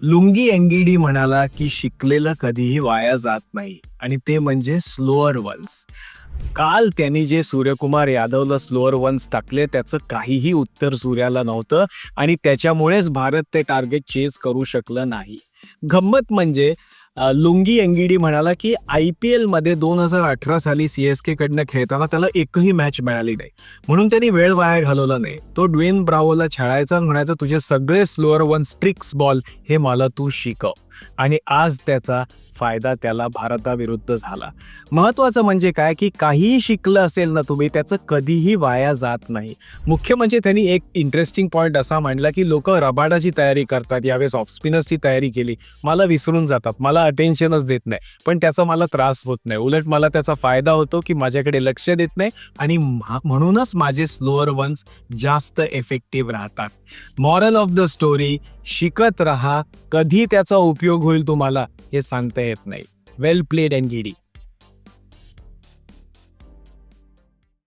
Lungi Ngidi म्हणाला की शिकलेलं कधीही वाया जात नाही आणि ते म्हणजे स्लोअर वन्स. काल त्यांनी जे सूर्यकुमार यादवला स्लोअर वन्स टाकले त्याचं काहीही उत्तर सूर्याला नव्हतं आणि त्याच्यामुळेच भारत ते टार्गेट चेज करू शकलं नाही. गंमत म्हणजे लुंगी एंगिडी म्हणाला की IPL मध्ये 2018 साली CSK कडनं खेळताना त्याला एकही मॅच मिळाली नाही, म्हणून त्यांनी वेळ वाया घालवला नाही. तो ड्वेन ब्रावोला छळायचा आणि म्हणायचा तुझे सगळे स्लोअर वन स्ट्रिक्स बॉल हे मला तू शिकव. आणि आज त्याचा फायदा त्याला भारताविरुद्ध झाला. महत्वाचं म्हणजे काय की काहीही शिकलं असेल ना तुम्ही त्याचं कधीही वाया जात नाही. मुख्य म्हणजे त्यांनी एक इंटरेस्टिंग पॉईंट असा मांडला की लोक रबाडाची तयारी करतात, यावेळेस ऑफ स्पिनर्सची तयारी केली, मला विसरून जातात, मला अटेन्शनच देत नाही, पण त्याचा मला त्रास होत नाही, उलट मला त्याचा फायदा होतो की माझ्याकडे लक्ष देत नाही आणि म्हणूनच माझे स्लोअर वन्स जास्त इफेक्टिव्ह राहतात. मॉरल ऑफ द स्टोरी, शिकत रहा, कधी त्याचा उपयोग होईल तुम्हाला हे सांगता येत नाही. वेल प्लेड एंगिडी.